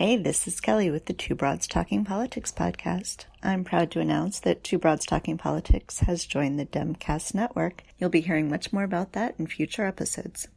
Hey, this is Kelly with the Two Broads Talking Politics podcast. I'm proud to announce that Two Broads Talking Politics has joined the Demcast network. You'll be hearing much more about that in future episodes.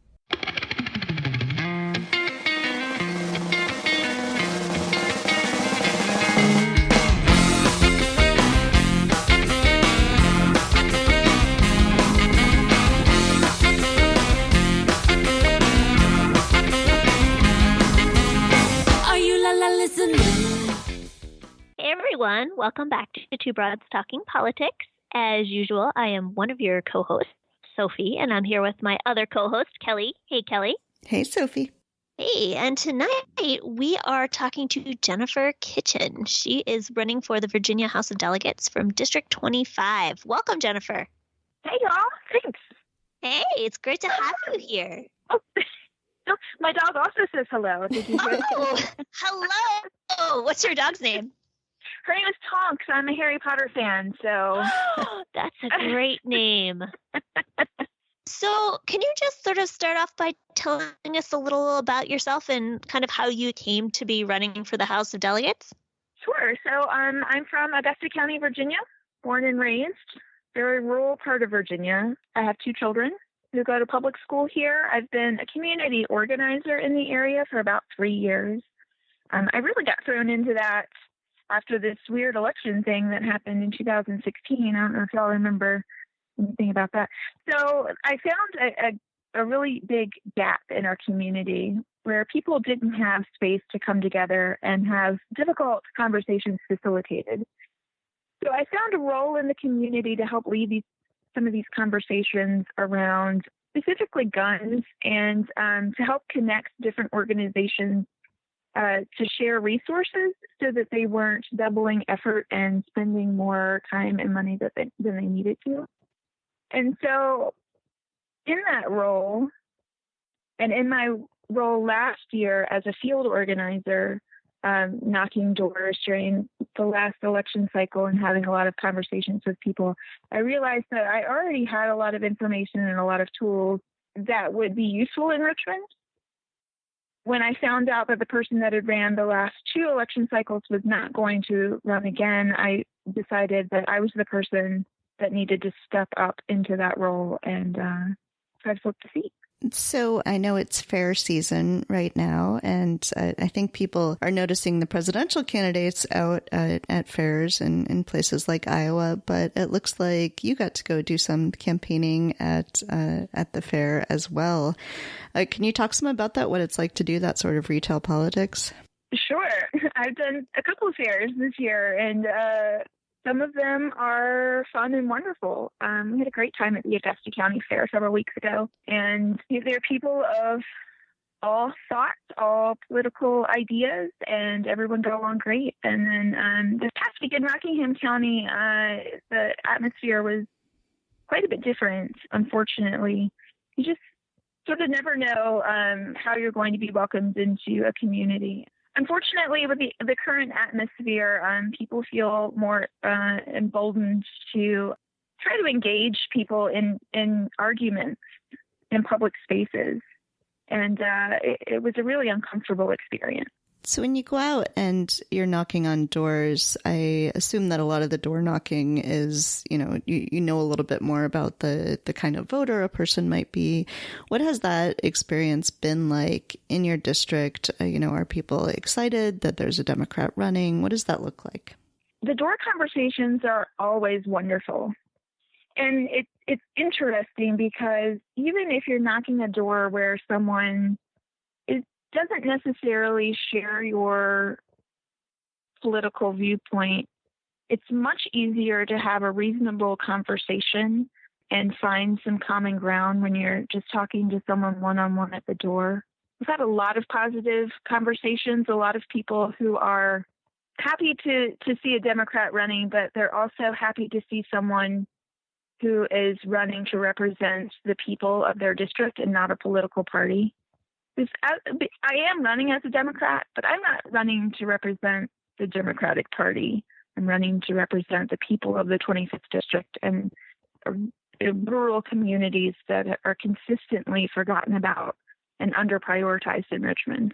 Hey everyone, welcome back to Two Broads Talking Politics. As usual, I am one of your co-hosts, Sophie, and I'm here with my other co-host, Kelly. Hey, Kelly. Hey, Sophie. Hey, and tonight we are talking to Jennifer Kitchen. She is running for the Virginia House of Delegates from District 25. Welcome, Jennifer. Hey, y'all. Thanks. Hey, it's great to have you here. Oh, my dog also says hello. Did you hear that? Hello. What's your dog's name? Her name is Tonks. I'm a Harry Potter fan, so. That's a great name. So can you just sort of start off by telling us a little about yourself and kind of how you came to be running for the House of Delegates? Sure. So I'm from Augusta County, Virginia, born and raised, very rural part of Virginia. I have two children who go to public school here. I've been a community organizer in the area for about 3 years. I really got thrown into that after this weird election thing that happened in 2016. I don't know if y'all remember anything about that. So I found a really big gap in our community where people didn't have space to come together and have difficult conversations facilitated. So I found a role in the community to help lead some of these conversations around specifically guns and to help connect different organizations to share resources so that they weren't doubling effort and spending more time and money than they needed to. And so in that role, and in my role last year as a field organizer, knocking doors during the last election cycle and having a lot of conversations with people, I realized that I already had a lot of information and a lot of tools that would be useful in Richmond. When I found out that the person that had ran the last two election cycles was not going to run again, I decided that I was the person that needed to step up into that role and try to flip the seat. So I know it's fair season right now, and I think people are noticing the presidential candidates out at fairs in places like Iowa, but it looks like you got to go do some campaigning at the fair as well. Can you talk some about that, what it's like to do that sort of retail politics? Sure. I've done a couple of fairs this year, and some of them are fun and wonderful. We had a great time at the Augusta County Fair several weeks ago, and there are people of all thoughts, all political ideas, and everyone got along great. And then this past week in Rockingham County, the atmosphere was quite a bit different, unfortunately. You just sort of never know how you're going to be welcomed into a community. Unfortunately, with the current atmosphere, people feel more emboldened to try to engage people in arguments in public spaces. And it was a really uncomfortable experience. So when you go out and you're knocking on doors, I assume that a lot of the door knocking is, you know a little bit more about the kind of voter a person might be. What has that experience been like in your district? Are people excited that there's a Democrat running? What does that look like? The door conversations are always wonderful. And it's interesting because even if you're knocking a door where someone doesn't necessarily share your political viewpoint, it's much easier to have a reasonable conversation and find some common ground when you're just talking to someone one-on-one at the door. We've had a lot of positive conversations, a lot of people who are happy to see a Democrat running, but they're also happy to see someone who is running to represent the people of their district and not a political party. I am running as a Democrat, but I'm not running to represent the Democratic Party. I'm running to represent the people of the 25th District and rural communities that are consistently forgotten about and under-prioritized in Richmond.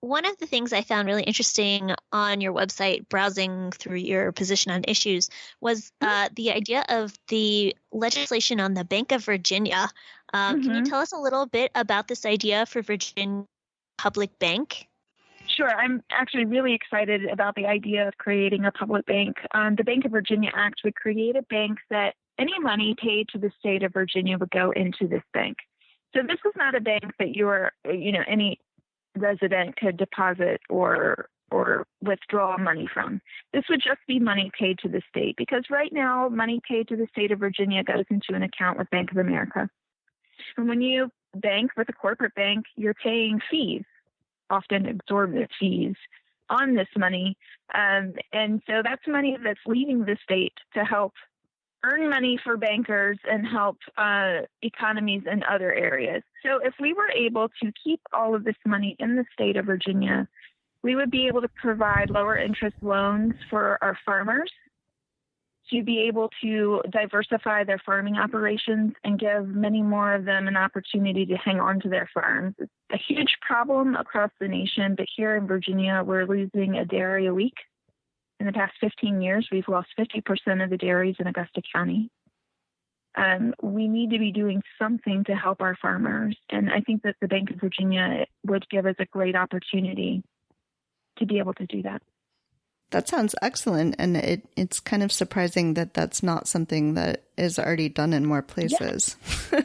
one of the things I found really interesting on your website, browsing through your position on issues, was the idea of the legislation on the Bank of Virginia. Can you tell us a little bit about this idea for Virginia Public Bank? Sure. I'm actually really excited about the idea of creating a public bank. The Bank of Virginia Act would create a bank that any money paid to the state of Virginia would go into this bank. So this is not a bank that any resident could deposit or withdraw money from. This would just be money paid to the state, because right now money paid to the state of Virginia goes into an account with Bank of America. And when you bank with a corporate bank, you're paying fees, often exorbitant fees, on this money. And so that's money that's leaving the state to help earn money for bankers and help economies in other areas. So if we were able to keep all of this money in the state of Virginia, we would be able to provide lower interest loans for our farmers to be able to diversify their farming operations and give many more of them an opportunity to hang on to their farms. It's a huge problem across the nation, but here in Virginia, we're losing a dairy a week. In the past 15 years, we've lost 50% of the dairies in Augusta County. We need to be doing something to help our farmers. And I think that the Bank of Virginia would give us a great opportunity to be able to do that. That sounds excellent. And it's kind of surprising that that's not something that is already done in more places. Yeah.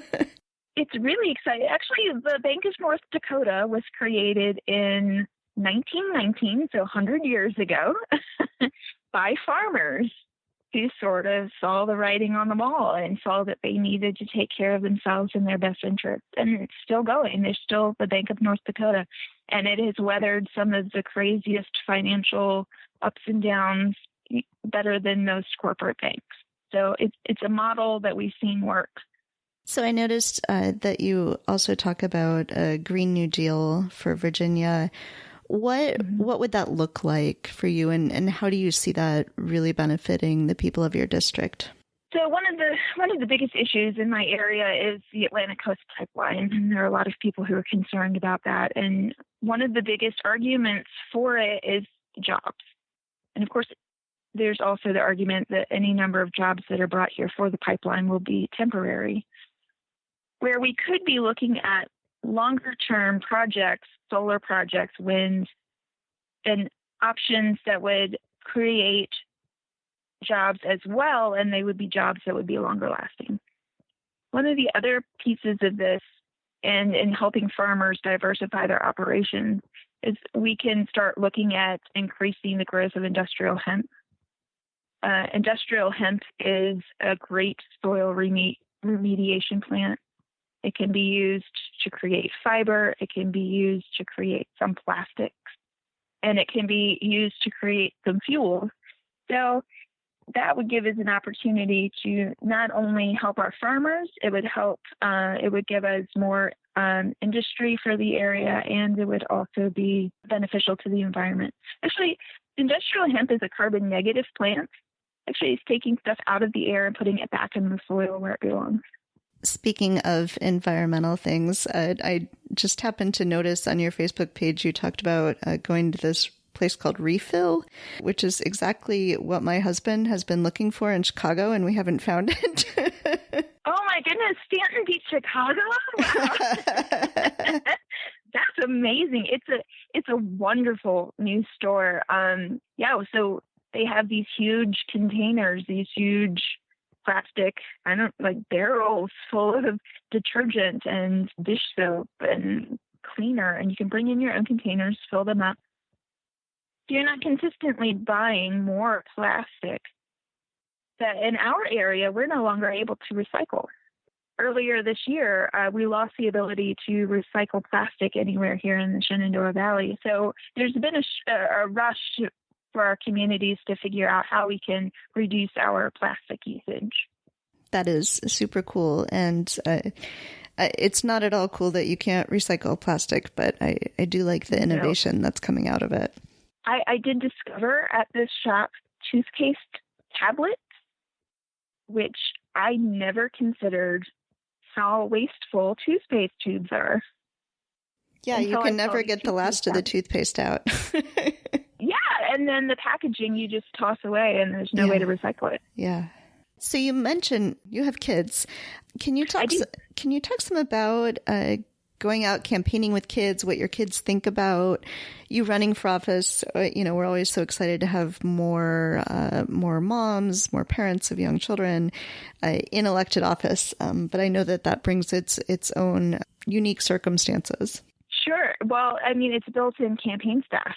It's really exciting. Actually, the Bank of North Dakota was created in 1919, so 100 years ago, by farmers who sort of saw the writing on the wall and saw that they needed to take care of themselves in their best interest. And it's still going. There's still the Bank of North Dakota, and it has weathered some of the craziest financial ups and downs better than most corporate banks. So it's a model that we've seen work. So I noticed that you also talk about a Green New Deal for Virginia. What would that look like for you, and how do you see that really benefiting the people of your district? So one of the biggest issues in my area is the Atlantic Coast Pipeline, and there are a lot of people who are concerned about that. And one of the biggest arguments for it is jobs. And of course, there's also the argument that any number of jobs that are brought here for the pipeline will be temporary. Where we could be looking at longer-term projects, solar projects, wind, and options that would create jobs as well, and they would be jobs that would be longer lasting. One of the other pieces of this, and in helping farmers diversify their operations, is we can start looking at increasing the growth of industrial hemp. Industrial hemp is a great soil remediation plant. It can be used to create fiber. It can be used to create some plastics, and it can be used to create some fuels. So that would give us an opportunity to not only help our farmers, it would give us more industry for the area, and it would also be beneficial to the environment. Actually, industrial hemp is a carbon negative plant. Actually, it's taking stuff out of the air and putting it back in the soil where it belongs. Speaking of environmental things, I just happened to notice on your Facebook page you talked about going to this place called Refill, which is exactly what my husband has been looking for in Chicago, and we haven't found it. Oh my goodness, Stanton Beach, Chicago! Wow. That's amazing. It's a wonderful new store. So they have these huge containers, these huge plastic, barrels full of detergent and dish soap and cleaner, and you can bring in your own containers, fill them up. You're not consistently buying more plastic. That in our area, we're no longer able to recycle. Earlier this year, we lost the ability to recycle plastic anywhere here in the Shenandoah Valley. So there's been a rush for our communities to figure out how we can reduce our plastic usage. That is super cool. And it's not at all cool that you can't recycle plastic, but I do like the innovation that's coming out of it. I did discover at this shop toothpaste tablets, which I never considered how wasteful toothpaste tubes are. Yeah, you can never get the last of the toothpaste out. Yeah, and then the packaging you just toss away, and there's no way to recycle it. Yeah. So you mentioned you have kids. Can you talk some about going out campaigning with kids, what your kids think about you running for office? We're always so excited to have more moms, more parents of young children in elected office. But I know that brings its own unique circumstances. Sure. Well, I mean, it's built-in campaign staff.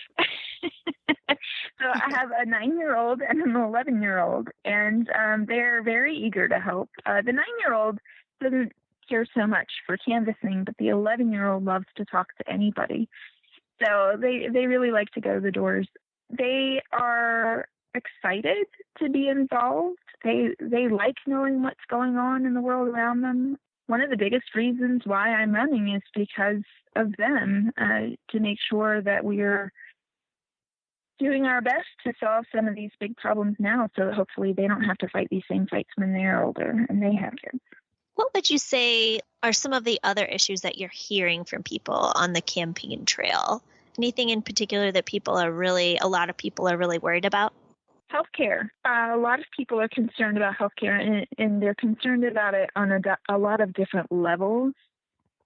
So I have a 9-year-old and an 11-year-old, and they're very eager to help. The 9-year-old doesn't care so much for canvassing, but the 11-year-old loves to talk to anybody. So they really like to go to the doors. They are excited to be involved. They like knowing what's going on in the world around them. One of the biggest reasons why I'm running is because of them, to make sure that we're doing our best to solve some of these big problems now, so that hopefully they don't have to fight these same fights when they're older and they have kids. What would you say are some of the other issues that you're hearing from people on the campaign trail? Anything in particular that a lot of people are really worried about? Healthcare. A lot of people are concerned about healthcare, and they're concerned about it on a lot of different levels.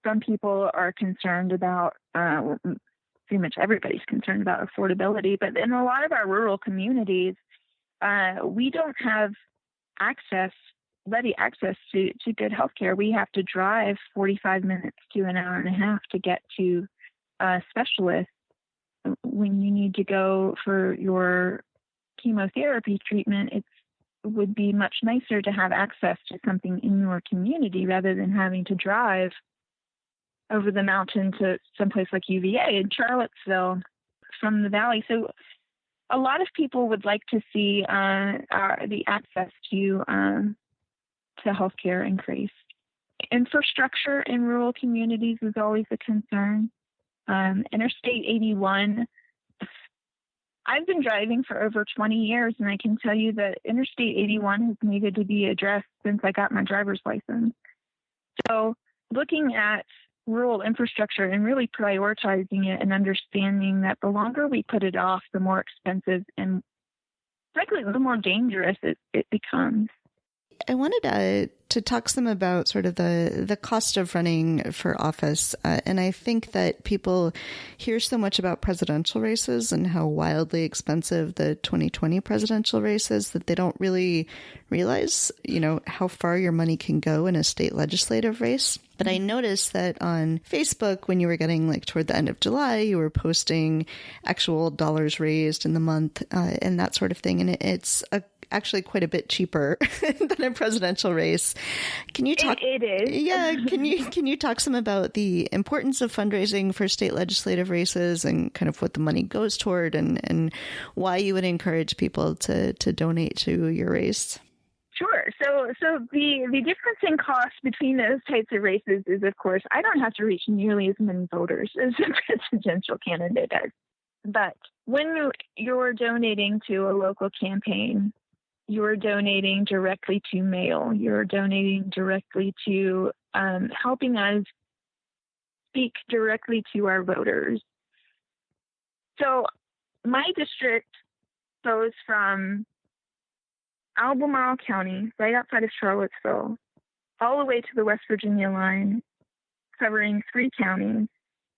Some people are concerned about, pretty much everybody's concerned about affordability, but in a lot of our rural communities, we don't have ready access to good healthcare. We have to drive 45 minutes to an hour and a half to get to a specialist when you need to go for your chemotherapy treatment. It would be much nicer to have access to something in your community rather than having to drive over the mountain to someplace like UVA in Charlottesville from the valley. So a lot of people would like to see the access to healthcare increase. Infrastructure in rural communities is always a concern. Interstate 81, I've been driving for over 20 years, and I can tell you that Interstate 81 has needed to be addressed since I got my driver's license. So looking at rural infrastructure and really prioritizing it and understanding that the longer we put it off, the more expensive and frankly, the more dangerous it becomes. I wanted to talk some about sort of the cost of running for office. And I think that people hear so much about presidential races and how wildly expensive the 2020 presidential race is that they don't really realize, how far your money can go in a state legislative race. But I noticed that on Facebook, when you were getting toward the end of July, you were posting actual dollars raised in the month and that sort of thing. And it's actually quite a bit cheaper than a presidential race. Can you talk? It is. Yeah. Can you talk some about the importance of fundraising for state legislative races and kind of what the money goes toward and why you would encourage people to donate to your race? Sure. So the difference in cost between those types of races is, of course, I don't have to reach nearly as many voters as a presidential candidate does. But when you're donating to a local campaign, you're donating directly to mail. You're donating directly to helping us speak directly to our voters. So my district goes from Albemarle County, right outside of Charlottesville, all the way to the West Virginia line, covering 3 counties,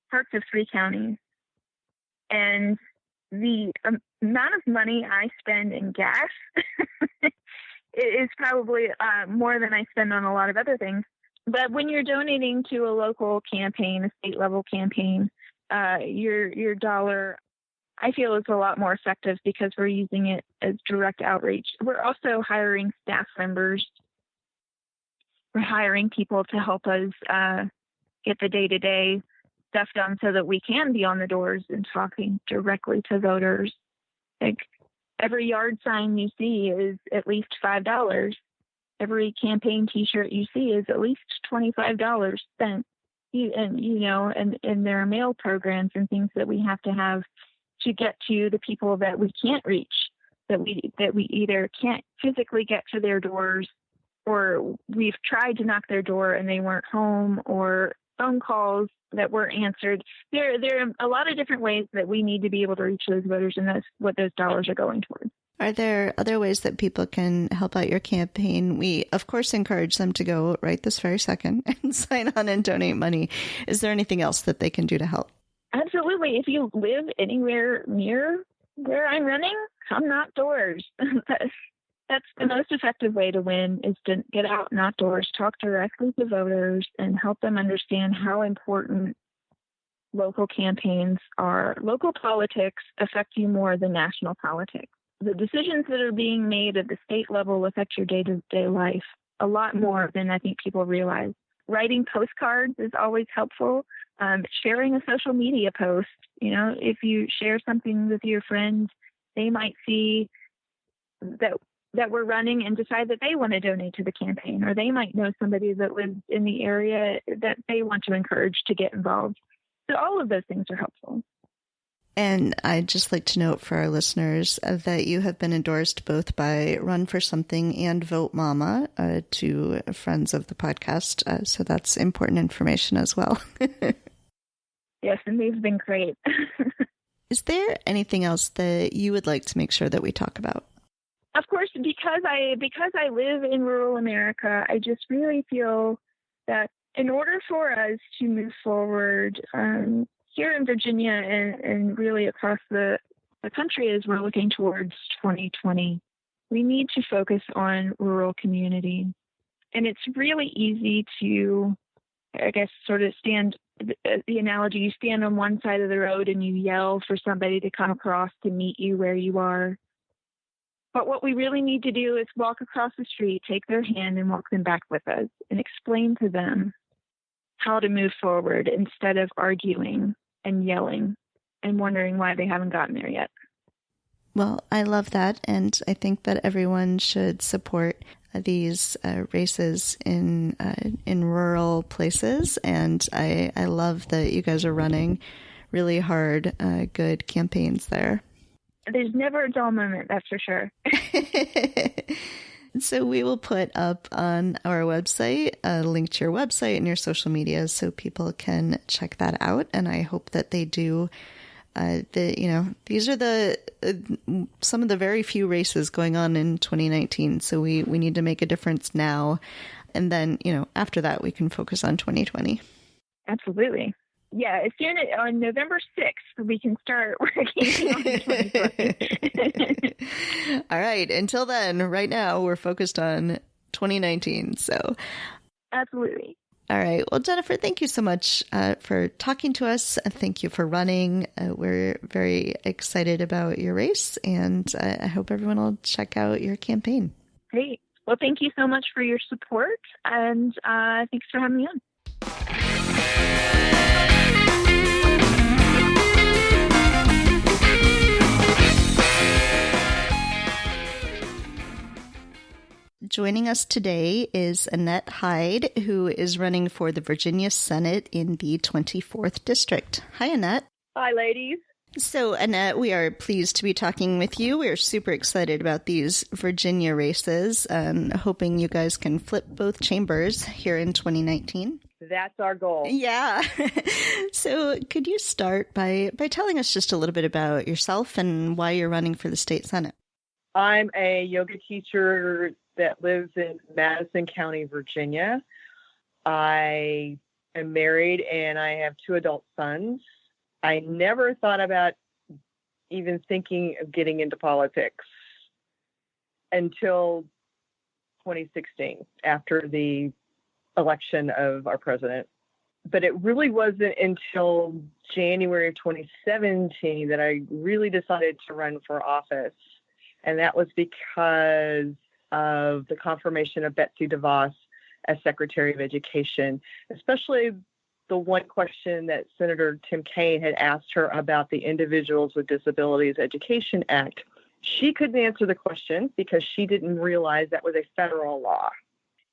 parts of 3 counties. And the amount of money I spend in gas is probably more than I spend on a lot of other things. But when you're donating to a local campaign, a state level campaign, your dollar, I feel, is a lot more effective because we're using it as direct outreach. We're also hiring staff members. We're hiring people to help us get the day-to-day stuff done so that we can be on the doors and talking directly to voters. Like every yard sign you see is at least $5. Every campaign T-shirt you see is at least $25 spent. And there are mail programs and things that we have to get to the people that we can't reach, that we either can't physically get to their doors, or we've tried to knock their door and they weren't home, or phone calls that were answered. There are a lot of different ways that we need to be able to reach those voters, and that's what those dollars are going towards. Are there other ways that people can help out your campaign? We, of course, encourage them to go right this very second and sign on and donate money. Is there anything else that they can do to help? Absolutely. If you live anywhere near where I'm running, come outdoors. That's the most effective way to win, is to get out and outdoors, talk directly to voters, and help them understand how important local campaigns are. Local politics affect you more than national politics. The decisions that are being made at the state level affect your day-to-day life a lot more than I think people realize. Writing postcards is always helpful. Sharing a social media post, if you share something with your friends, they might see that we're running and decide that they want to donate to the campaign, or they might know somebody that lives in the area that they want to encourage to get involved. So all of those things are helpful. And I'd just like to note for our listeners that you have been endorsed both by Run for Something and Vote Mama, to friends of the podcast. So that's important information as well. Yes, and they've been great. Is there anything else that you would like to make sure that we talk about? Of course, because I live in rural America, I just really feel that in order for us to move forward here in Virginia and really across the country as we're looking towards 2020, we need to focus on rural communities. And it's really easy to, I guess, sort of stand, the analogy, you stand on one side of the road and you yell for somebody to come across to meet you where you are. But what we really need to do is walk across the street, take their hand, and walk them back with us and explain to them how to move forward instead of arguing and yelling and wondering why they haven't gotten there yet. Well, I love that, and I think that everyone should support these races in rural places, and I love that you guys are running really hard, good campaigns there. There's never a dull moment, that's for sure. So we will put up on our website a link to your website and your social media so people can check that out. And I hope that they do. These are some of the very few races going on in 2019. So we need to make a difference now. And then, after that, we can focus on 2020. Absolutely. Yeah, as soon as on November 6th, we can start working on 2020. All right. Until then, right now, we're focused on 2019. So, absolutely. All right. Well, Jennifer, thank you so much for talking to us. Thank you for running. We're very excited about your race, and I hope everyone will check out your campaign. Great. Well, thank you so much for your support, and thanks for having me on. Joining us today is Annette Hyde, who is running for the Virginia Senate in the 24th District. Hi, Annette. Hi, ladies. So, Annette, we are pleased to be talking with you. We are super excited about these Virginia races and hoping you guys can flip both chambers here in 2019. That's our goal. Yeah. So could you start by telling us just a little bit about yourself and why you're running for the state Senate? I'm a yoga teacher that lives in Madison County, Virginia. I am married and I have 2 adult sons. I never thought about even thinking of getting into politics until 2016, after the election of our president. But it really wasn't until January of 2017 that I really decided to run for office. And that was because of the confirmation of Betsy DeVos as Secretary of Education, especially the one question that Senator Tim Kaine had asked her about the Individuals with Disabilities Education Act. She couldn't answer the question because she didn't realize that was a federal law.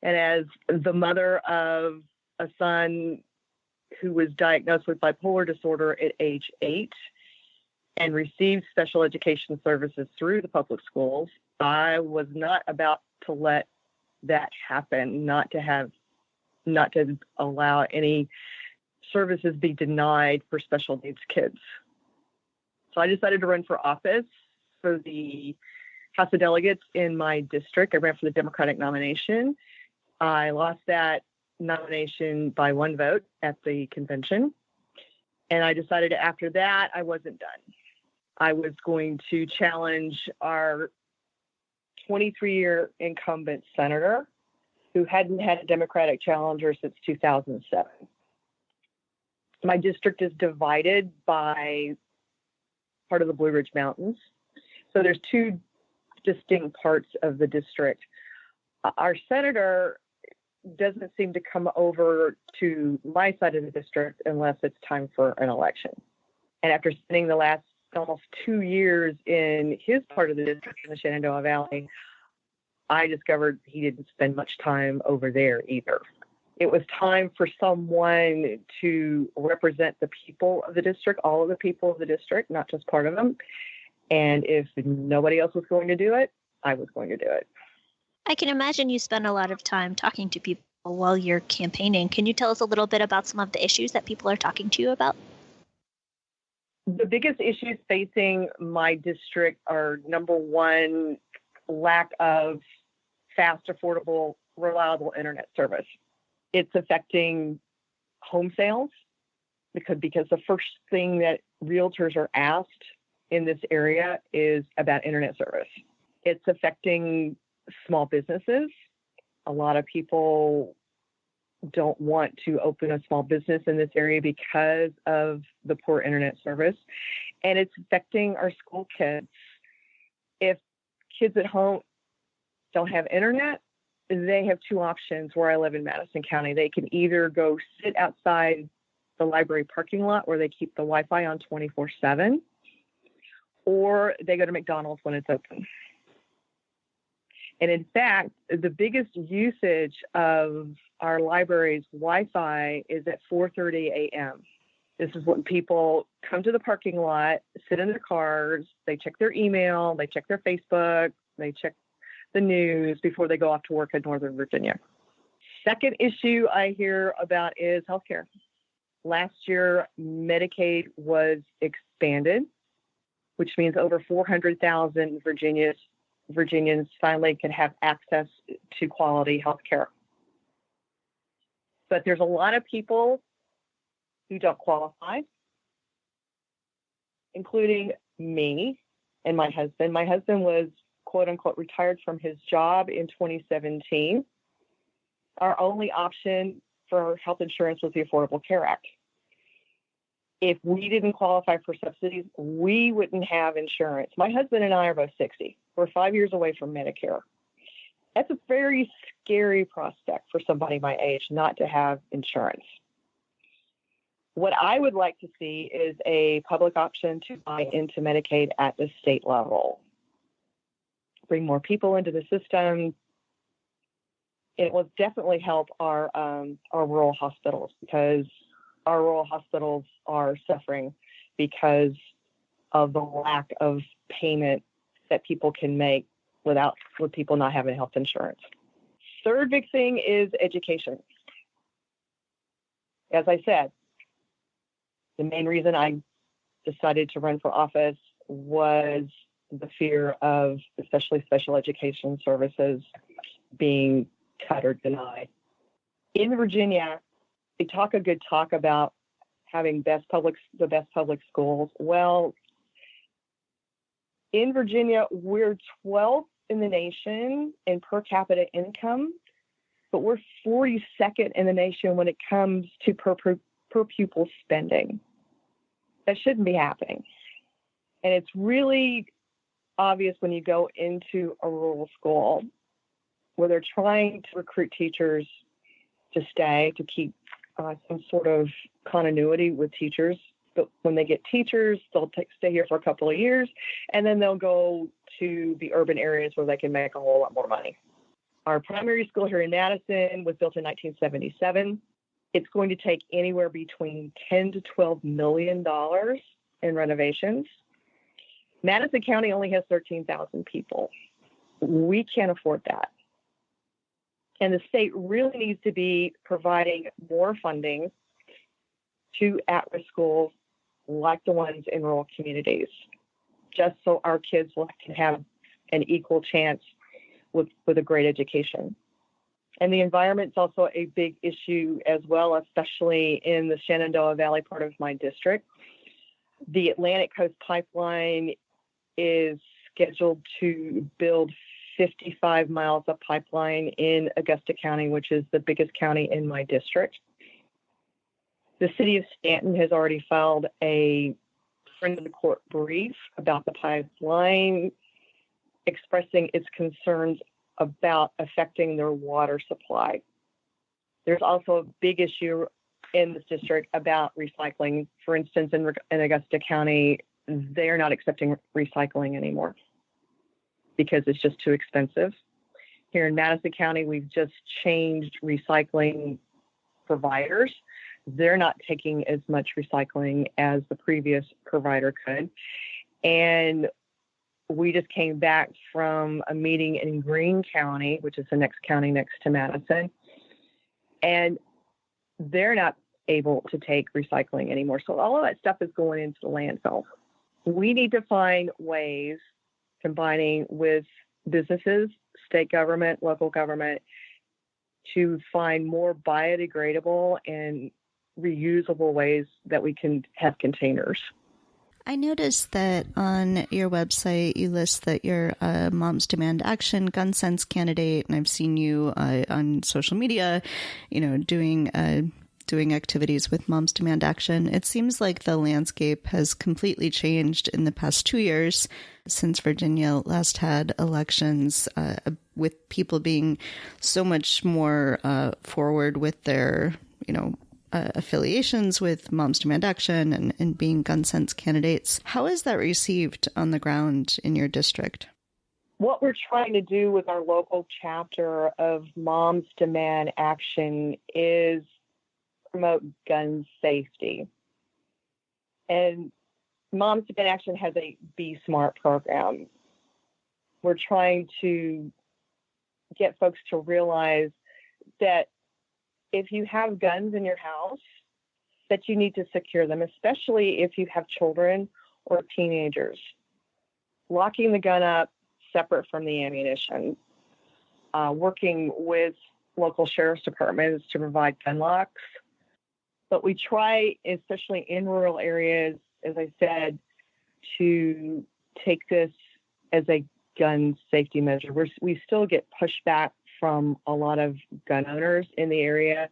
And as the mother of a son who was diagnosed with bipolar disorder at age 8 and received special education services through the public schools, I was not about to let that happen, not to allow any services be denied for special needs kids. So I decided to run for office for the House of Delegates in my district. I ran for the Democratic nomination. I lost that nomination by 1 vote at the convention. And I decided after that, I wasn't done. I was going to challenge our 23-year incumbent senator who hadn't had a Democratic challenger since 2007. My district is divided by part of the Blue Ridge Mountains. So there's 2 distinct parts of the district. Our senator doesn't seem to come over to my side of the district unless it's time for an election. And after spending the last almost 2 years in his part of the district in the Shenandoah Valley, I discovered he didn't spend much time over there either. It was time for someone to represent the people of the district, all of the people of the district, not just part of them. And if nobody else was going to do it, I was going to do it. I can imagine you spend a lot of time talking to people while you're campaigning. Can you tell us a little bit about some of the issues that people are talking to you about? The biggest issues facing my district are, number one, lack of fast, affordable, reliable internet service. It's affecting home sales because the first thing that realtors are asked in this area is about internet service. It's affecting small businesses. A lot of people don't want to open a small business in this area because of the poor internet service. And it's affecting our school kids. If kids at home don't have internet, they have 2 options where I live in Madison County. They can either go sit outside the library parking lot where they keep the Wi-Fi on 24/7, or they go to McDonald's when it's open. And in fact, the biggest usage of our library's Wi-Fi is at 4:30 a.m. This is when people come to the parking lot, sit in their cars, they check their email, they check their Facebook, they check the news before they go off to work in Northern Virginia. Second issue I hear about is healthcare. Last year, Medicaid was expanded, which means over 400,000 Virginians finally can have access to quality health care. But there's a lot of people who don't qualify, including me and my husband. My husband was, quote unquote, retired from his job in 2017. Our only option for health insurance was the Affordable Care Act. If we didn't qualify for subsidies, we wouldn't have insurance. My husband and I are both 60. We're 5 years away from Medicare. That's a very scary prospect for somebody my age not to have insurance. What I would like to see is a public option to buy into Medicaid at the state level. Bring more people into the system. It will definitely help our rural hospitals, because our rural hospitals are suffering because of the lack of payment that people can make with people not having health insurance. Third big thing is education. As I said, the main reason I decided to run for office was the fear of especially special education services being cut or denied. In Virginia, they talk a good talk about having the best public schools. Well, in Virginia, we're 12th in the nation in per capita income, but we're 42nd in the nation when it comes to per pupil spending. That shouldn't be happening. And it's really obvious when you go into a rural school where they're trying to recruit teachers to stay, to keep some sort of continuity with teachers. But when they get teachers, they'll stay here for a couple of years, and then they'll go to the urban areas where they can make a whole lot more money. Our primary school here in Madison was built in 1977. It's going to take anywhere between $10 to $12 million in renovations. Madison County only has 13,000 people. We can't afford that. And the state really needs to be providing more funding to at-risk schools like the ones in rural communities, just so our kids can have an equal chance with a great education. And the environment's also a big issue as well, especially in the Shenandoah Valley part of my district. The Atlantic Coast Pipeline is scheduled to build 55 miles of pipeline in Augusta County, which is the biggest county in my district. The city of Stanton has already filed a friend of the court brief about the pipeline, expressing its concerns about affecting their water supply. There's also a big issue in this district about recycling. For instance, in Augusta County, they're not accepting recycling anymore because it's just too expensive. Here in Madison County, we've just changed recycling providers. They're not taking as much recycling as the previous provider could. And we just came back from a meeting in Greene County, which is the next county next to Madison, and they're not able to take recycling anymore. So all of that stuff is going into the landfill. We need to find ways, combining with businesses, state government, local government, to find more biodegradable and reusable ways that we can have containers. I noticed that on your website, you list that you're a Moms Demand Action gun sense candidate, and I've seen you on social media, doing activities with Moms Demand Action. It seems like the landscape has completely changed in the past 2 years since Virginia last had elections, with people being so much more forward with their, affiliations with Moms Demand Action and being gun sense candidates. How is that received on the ground in your district? What we're trying to do with our local chapter of Moms Demand Action is promote gun safety. And Moms Demand Action has a Be Smart program. We're trying to get folks to realize that if you have guns in your house, that you need to secure them, especially if you have children or teenagers. Locking the gun up separate from the ammunition. Working with local sheriff's departments to provide gun locks. But we try, especially in rural areas, as I said, to take this as a gun safety measure. We still get pushback from a lot of gun owners in the area,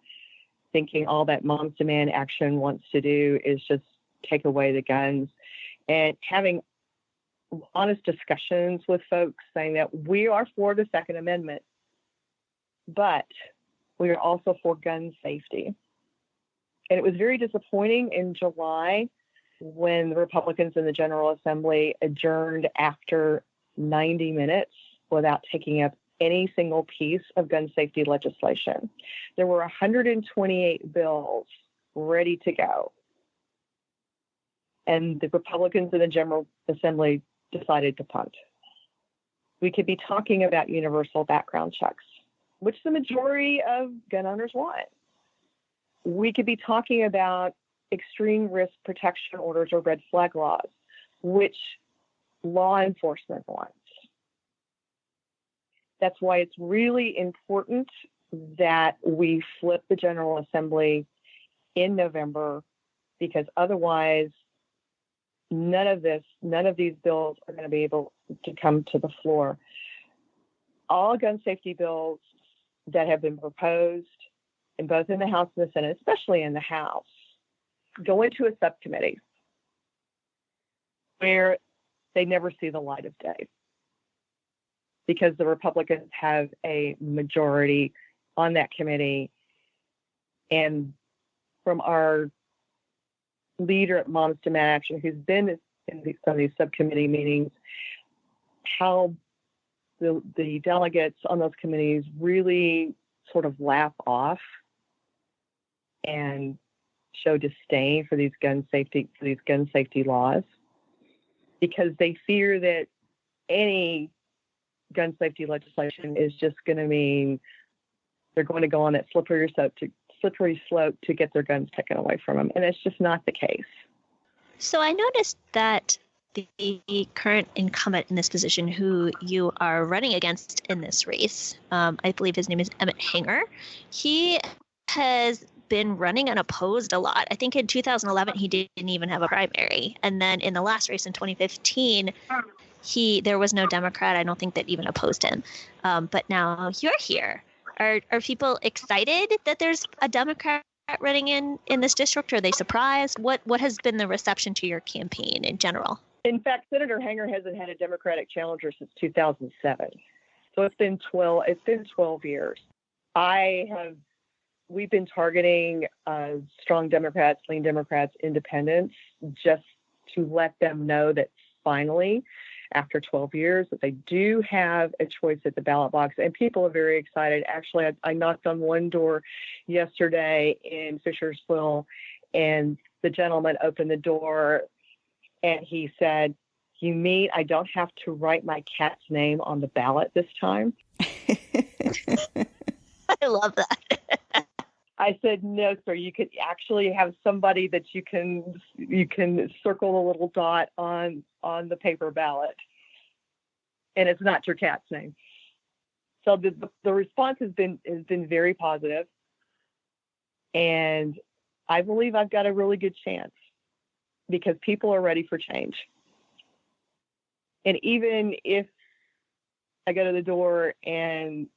thinking all that Moms Demand Action wants to do is just take away the guns. And having honest discussions with folks saying that we are for the Second Amendment, but we are also for gun safety. And it was very disappointing in July when the Republicans in the General Assembly adjourned after 90 minutes without taking up any single piece of gun safety legislation. There were 128 bills ready to go. And the Republicans in the General Assembly decided to punt. We could be talking about universal background checks, which the majority of gun owners want. We could be talking about extreme risk protection orders or red flag laws, which law enforcement wants. That's why it's really important that we flip the General Assembly in November, because otherwise none of these bills are going to be able to come to the floor. All gun safety bills that have been proposed in both in the House and the Senate, especially in the House, go into a subcommittee where they never see the light of day because the Republicans have a majority on that committee. And from our leader at Moms Demand Action, who's been in some of these subcommittee meetings, how the delegates on those committees really sort of laugh off and show disdain for these gun safety laws, because they fear that any gun safety legislation is just going to mean they're going to go on that slippery slippery slope to get their guns taken away from them. And it's just not the case. So I noticed that the current incumbent in this position who you are running against in this race, I believe his name is Emmett Hanger. He has been running unopposed a lot. I think in 2011 he didn't even have a primary. And then in the last race in 2015, there was no Democrat, I don't think, that even opposed him. But now you're here. Are people excited that there's a Democrat running in this district? Are they surprised? What has been the reception to your campaign in general? In fact, Senator Hanger hasn't had a Democratic challenger since 2007. So it's been 12 years. We've been targeting strong Democrats, lean Democrats, independents, just to let them know that finally, after 12 years, that they do have a choice at the ballot box. And people are very excited. Actually, I knocked on one door yesterday in Fishersville, and the gentleman opened the door, and he said, "You mean I don't have to write my cat's name on the ballot this time?" I love that. I said, "No, sir. You could actually have somebody that you can circle a little dot on the paper ballot, and it's not your cat's name." So the response has been very positive, and I believe I've got a really good chance because people are ready for change. And even if I go to the door and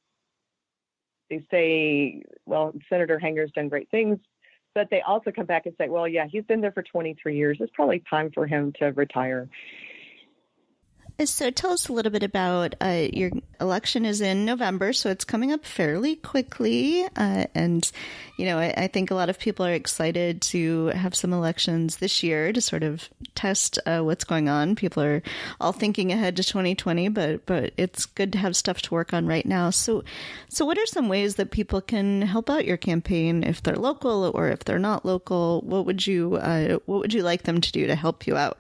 they say, "Well, Senator Hanger's done great things," but they also come back and say, "Well, yeah, he's been there for 23 years. It's probably time for him to retire." So tell us a little bit about your election is in November, so it's coming up fairly quickly. And, I think a lot of people are excited to have some elections this year to sort of test what's going on. People are all thinking ahead to 2020, but it's good to have stuff to work on right now. So what are some ways that people can help out your campaign if they're local or if they're not local? What would you like them to do to help you out?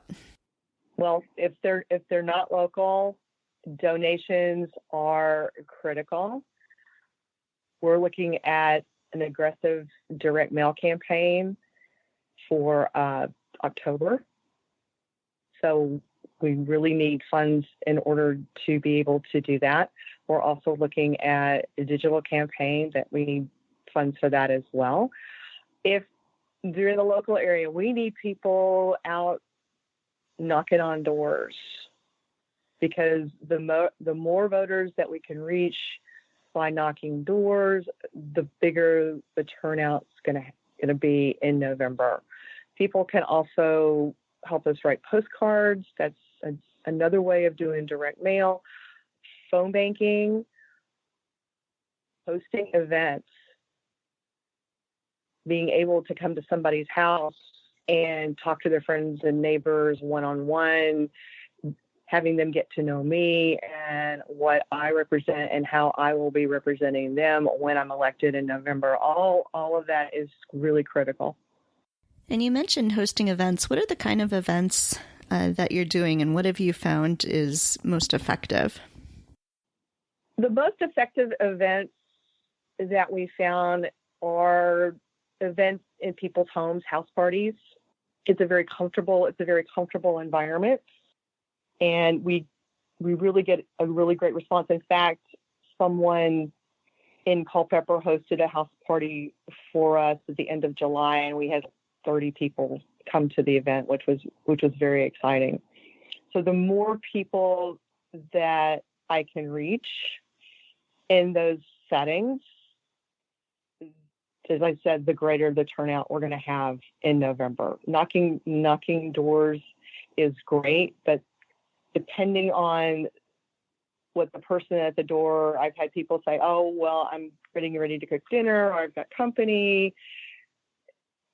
Well, if they're not local, donations are critical. We're looking at an aggressive direct mail campaign for October. So we really need funds in order to be able to do that. We're also looking at a digital campaign that we need funds for that as well. If they're in the local area, we need people out knocking on doors, because the more voters that we can reach by knocking doors, the bigger the turnout's going to be in November. People can also help us write postcards. That's another way of doing direct mail. Phone banking, hosting events, being able to come to somebody's house and talk to their friends and neighbors one-on-one, having them get to know me and what I represent and how I will be representing them when I'm elected in November. All of that is really critical. And you mentioned hosting events. What are the kind of events that you're doing, and what have you found is most effective? The most effective events that we found are events in people's homes, house parties. It's a very comfortable environment, and we really get a really great response. In fact, someone in Culpeper hosted a house party for us at the end of July, and we had 30 people come to the event, which was very exciting. So the more people that I can reach in those settings, as I said, the greater the turnout we're going to have in November. Knocking doors is great, but depending on what the person at the door, I've had people say, "Oh, well, I'm getting ready to cook dinner," or "I've got company,"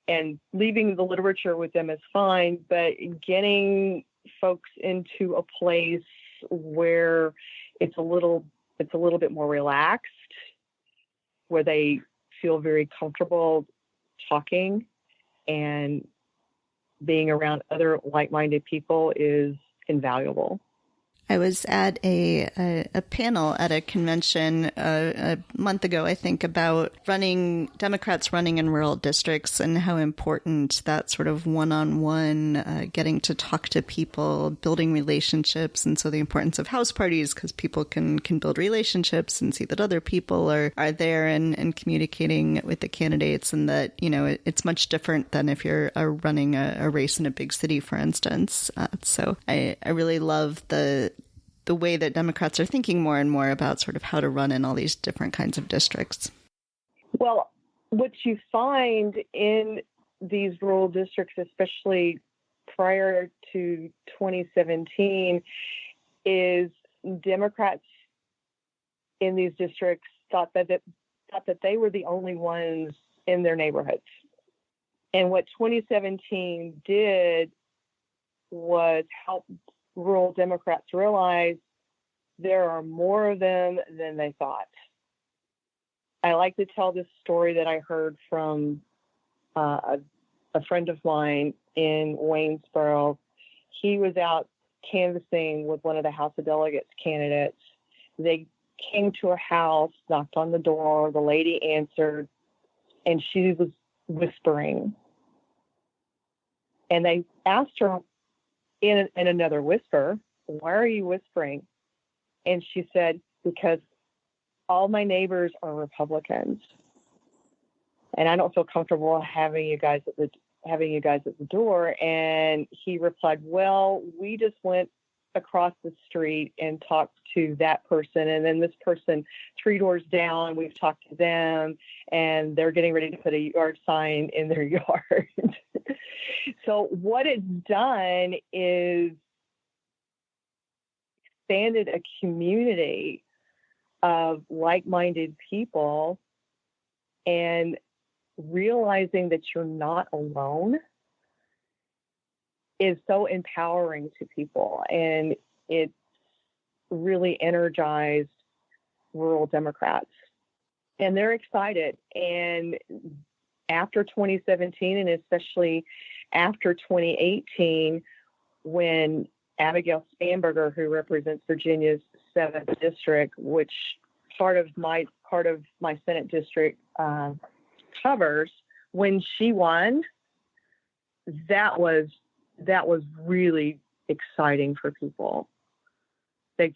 and leaving the literature with them is fine, but getting folks into a place where it's a little bit more relaxed, where they feel very comfortable talking and being around other like-minded people is invaluable. I was at a panel at a convention a month ago, I think, about Democrats running in rural districts and how important that sort of one-on-one, getting to talk to people, building relationships, and so the importance of house parties because people can build relationships and see that other people are there and communicating with the candidates, and that, it's much different than if you're running a race in a big city, for instance. So I really love the way that Democrats are thinking more and more about sort of how to run in all these different kinds of districts. Well, what you find in these rural districts, especially prior to 2017, is Democrats in these districts thought that they were the only ones in their neighborhoods. And what 2017 did was help rural Democrats realize there are more of them than they thought. I like to tell this story that I heard from a friend of mine in Waynesboro. He was out canvassing with one of the House of Delegates candidates. They came to a house, knocked on the door, the lady answered, and she was whispering. And they asked her in another whisper, "Why are you whispering?" And she said, "Because all my neighbors are Republicans, and I don't feel comfortable having you guys at the door." And he replied, "Well, we just went across the street and talked to that person, and then this person 3 doors down, we've talked to them, and they're getting ready to put a yard sign in their yard." So what it's done is expanded a community of like-minded people, and realizing that you're not alone is so empowering to people, and it really energized rural Democrats, and they're excited. And after 2017, and especially after 2018, when Abigail Spanberger, who represents Virginia's 7th district, which part of my Senate district covers, when she won, that was really exciting for people. They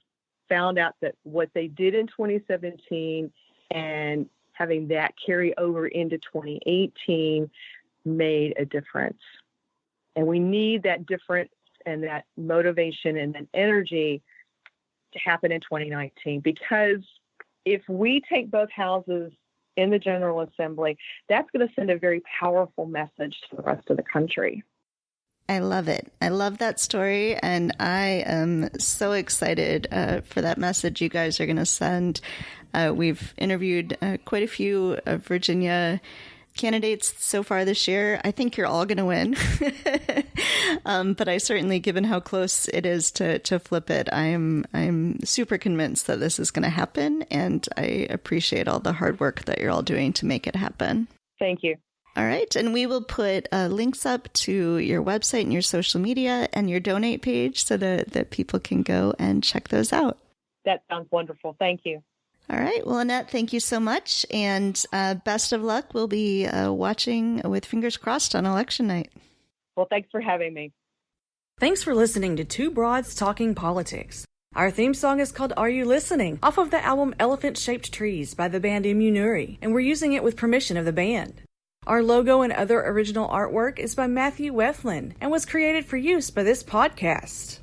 found out that what they did in 2017 and having that carry over into 2018 made a difference. And we need that difference and that motivation and that energy to happen in 2019, because if we take both houses in the General Assembly, that's going to send a very powerful message to the rest of the country. I love it. I love that story, and I am so excited for that message you guys are going to send. We've interviewed quite a few Virginia candidates so far this year. I think you're all going to win. But I certainly, given how close it is to flip it, I'm super convinced that this is going to happen, and I appreciate all the hard work that you're all doing to make it happen. Thank you. All right. And we will put links up to your website and your social media and your donate page so that people can go and check those out. That sounds wonderful. Thank you. All right. Well, Annette, thank you so much. And best of luck. We'll be watching with fingers crossed on election night. Well, thanks for having me. Thanks for listening to Two Broads Talking Politics. Our theme song is called Are You Listening? Off of the album Elephant Shaped Trees by the band Immunuri, and we're using it with permission of the band. Our logo and other original artwork is by Matthew Wethlin and was created for use by this podcast.